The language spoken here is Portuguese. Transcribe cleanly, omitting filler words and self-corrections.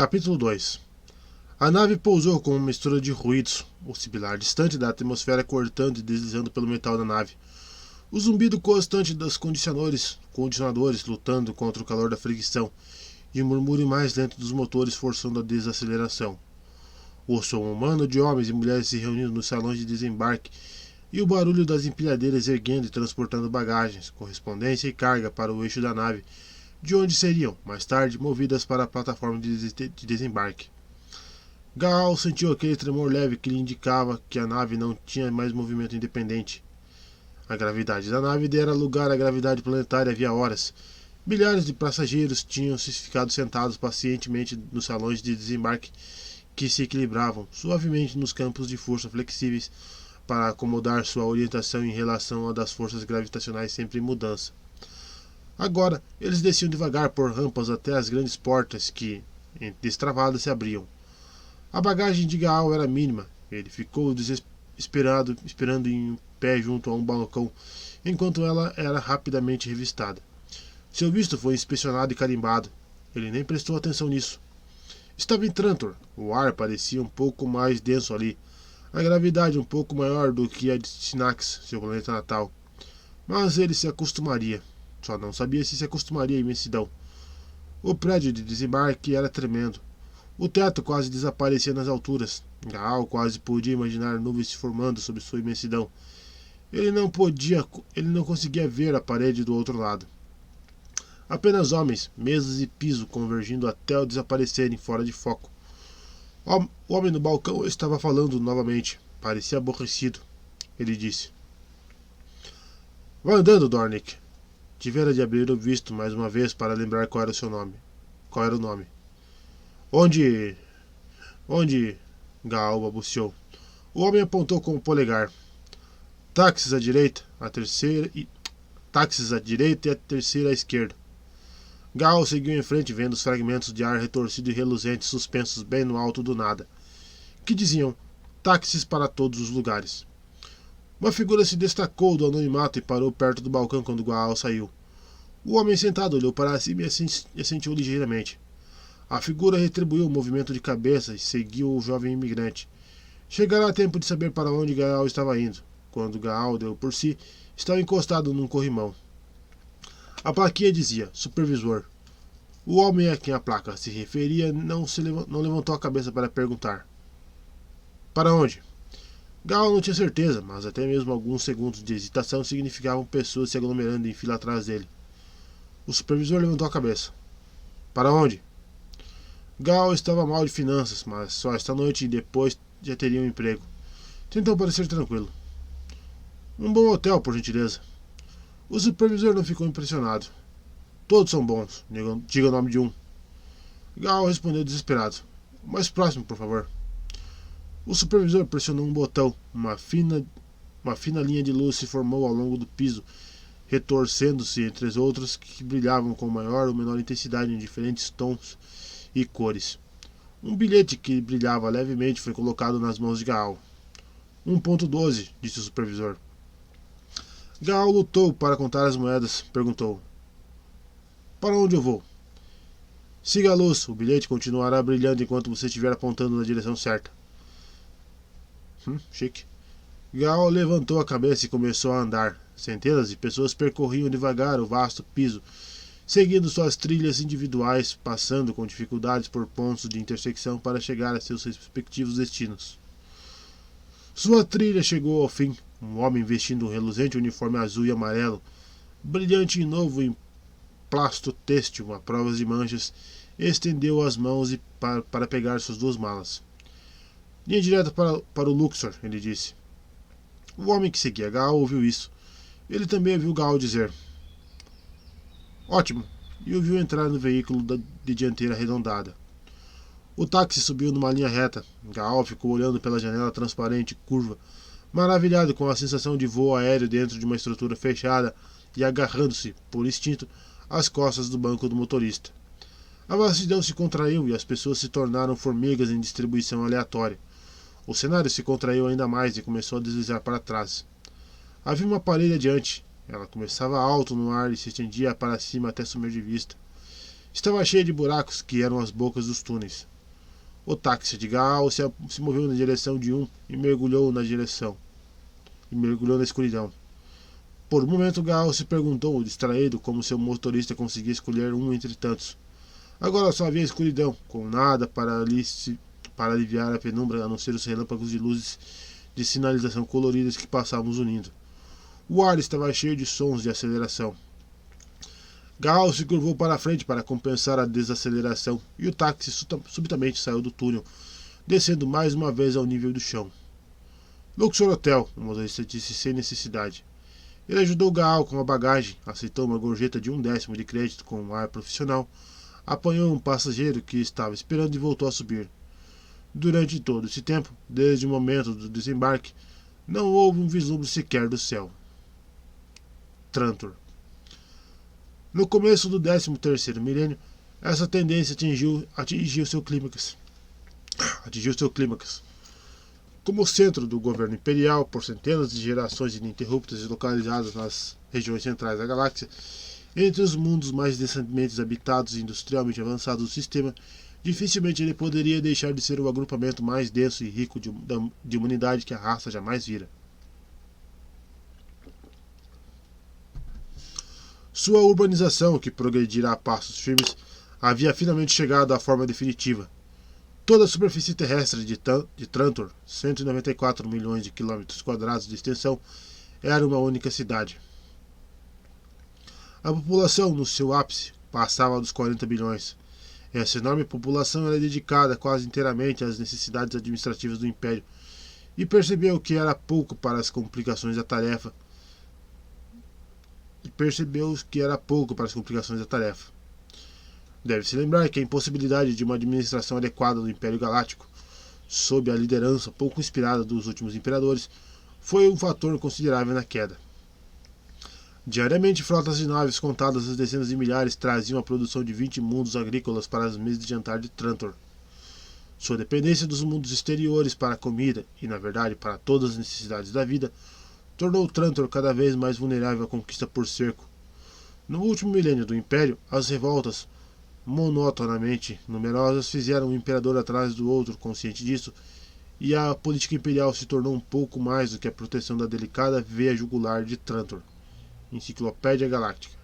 Capítulo 2. A nave pousou com uma mistura de ruídos, o sibilar distante da atmosfera cortando e deslizando pelo metal da nave, o zumbido constante dos condicionadores lutando contra o calor da fricção e o murmúrio mais lento dos motores forçando a desaceleração. O som humano de homens e mulheres se reunindo nos salões de desembarque e o barulho das empilhadeiras erguendo e transportando bagagens, correspondência e carga para o eixo da nave, de onde seriam, mais tarde, movidas para a plataforma de desembarque. Gaal sentiu aquele tremor leve que lhe indicava que a nave não tinha mais movimento independente. A gravidade da nave dera lugar à gravidade planetária havia horas. Milhares de passageiros tinham se ficado sentados pacientemente nos salões de desembarque que se equilibravam suavemente nos campos de força flexíveis para acomodar sua orientação em relação à das forças gravitacionais sempre em mudança. Agora, eles desciam devagar por rampas até as grandes portas que, destravadas, se abriam. A bagagem de Gaal era mínima. Ele ficou desesperado, esperando em pé junto a um balcão, enquanto ela era rapidamente revistada. Seu visto foi inspecionado e carimbado. Ele nem prestou atenção nisso. Estava em Trantor. O ar parecia um pouco mais denso ali. A gravidade um pouco maior do que a de Sinax, seu planeta natal. Mas ele se acostumaria. Só não sabia se acostumaria à imensidão. O prédio de desembarque era tremendo. O teto quase desaparecia nas alturas. Gaal quase podia imaginar nuvens se formando sob sua imensidão. Ele não conseguia ver a parede do outro lado. Apenas homens, mesas e piso convergindo até desaparecerem fora de foco. O homem no balcão estava falando novamente. Parecia aborrecido. Ele disse: "Vá andando, Dornick." Tivera de abrir o visto mais uma vez para lembrar qual era o seu nome. Qual era o nome? Onde? Gaal balbuciou. O homem apontou com o polegar. Táxis à direita, táxis à direita e a terceira à esquerda. Gaal seguiu em frente, vendo os fragmentos de ar retorcido e reluzente suspensos bem no alto do nada, que diziam táxis para todos os lugares. Uma figura se destacou do anonimato e parou perto do balcão quando Gaal saiu. O homem sentado olhou para cima e assentiu ligeiramente. A figura retribuiu o movimento de cabeça e seguiu o jovem imigrante. Chegara a tempo de saber para onde Gaal estava indo. Quando Gaal deu por si, estava encostado num corrimão. A plaquinha dizia Supervisor. O homem a quem a placa se referia não levantou a cabeça para perguntar. Para onde? Gaal não tinha certeza, mas até mesmo alguns segundos de hesitação significavam pessoas se aglomerando em fila atrás dele. O supervisor levantou a cabeça. Para onde? Gaal estava mal de finanças, mas só esta noite e depois já teria um emprego. Tentou parecer tranquilo. Um bom hotel, por gentileza. O supervisor não ficou impressionado. Todos são bons, diga o nome de um. Gaal respondeu desesperado. O mais próximo, por favor. O supervisor pressionou um botão. Uma fina linha de luz se formou ao longo do piso, retorcendo-se entre as outras que brilhavam com maior ou menor intensidade em diferentes tons e cores. Um bilhete que brilhava levemente foi colocado nas mãos de Gaal. 1.12, disse o supervisor. Gaal lutou para contar as moedas. Perguntou: Para onde eu vou? Siga a luz. O bilhete continuará brilhando enquanto você estiver apontando na direção certa. Chique. Gaal levantou a cabeça e começou a andar. Centenas de pessoas percorriam devagar o vasto piso, seguindo suas trilhas individuais, passando com dificuldades por pontos de intersecção para chegar a seus respectivos destinos. Sua trilha chegou ao fim. Um homem vestindo um reluzente uniforme azul e amarelo, brilhante e novo em plasto têxtil a provas de manchas, estendeu as mãos para pegar suas duas malas. Linha direta para o Luxor, ele disse. O homem que seguia Gaal ouviu isso. Ele também ouviu Gaal dizer: Ótimo, e o viu entrar no veículo de dianteira arredondada. O táxi subiu numa linha reta. Gaal ficou olhando pela janela transparente curva, maravilhado com a sensação de voo aéreo dentro de uma estrutura fechada e agarrando-se, por instinto, às costas do banco do motorista. A vastidão se contraiu e as pessoas se tornaram formigas em distribuição aleatória. O cenário se contraiu ainda mais e começou a deslizar para trás. Havia uma parede adiante. Ela começava alto no ar e se estendia para cima até sumir de vista. Estava cheia de buracos que eram as bocas dos túneis. O táxi de Gaal se moveu na direção de um e mergulhou na escuridão. Por um momento, Gaal se perguntou, distraído, como seu motorista conseguia escolher um entre tantos. Agora só havia escuridão, com nada para aliviar a penumbra, a não ser os relâmpagos de luzes de sinalização coloridas que passavam unindo. O ar estava cheio de sons de aceleração. Gaal se curvou para a frente para compensar a desaceleração e o táxi subitamente saiu do túnel, descendo mais uma vez ao nível do chão. Luxor Hotel, o motorista disse sem necessidade. Ele ajudou Gaal com a bagagem, aceitou uma gorjeta de 1/10 de crédito com um ar profissional, apanhou um passageiro que estava esperando e voltou a subir. Durante todo esse tempo, desde o momento do desembarque, não houve um vislumbre sequer do céu. Trantor. No começo do 13º milênio, essa tendência atingiu seu clímax. Como centro do governo imperial, por centenas de gerações ininterruptas e localizadas nas regiões centrais da galáxia, entre os mundos mais densamente habitados e industrialmente avançados do sistema, dificilmente ele poderia deixar de ser o agrupamento mais denso e rico de humanidade que a raça jamais vira. Sua urbanização, que progredirá a passos firmes, havia finalmente chegado à forma definitiva. Toda a superfície terrestre de Trantor, 194 milhões de quilômetros quadrados de extensão, era uma única cidade. A população, no seu ápice, passava dos 40 bilhões. Essa enorme população era dedicada quase inteiramente às necessidades administrativas do Império, e percebeu que era pouco para as complicações da tarefa. Deve-se lembrar que a impossibilidade de uma administração adequada do Império Galáctico, sob a liderança pouco inspirada dos últimos imperadores, foi um fator considerável na queda. Diariamente, frotas de naves contadas às dezenas de milhares traziam a produção de 20 mundos agrícolas para as mesas de jantar de Trantor. Sua dependência dos mundos exteriores para a comida, e na verdade para todas as necessidades da vida, tornou Trantor cada vez mais vulnerável à conquista por cerco. No último milênio do Império, as revoltas, monotonamente numerosas, fizeram um imperador atrás do outro consciente disso, e a política imperial se tornou um pouco mais do que a proteção da delicada veia jugular de Trantor. Enciclopédia Galáctica.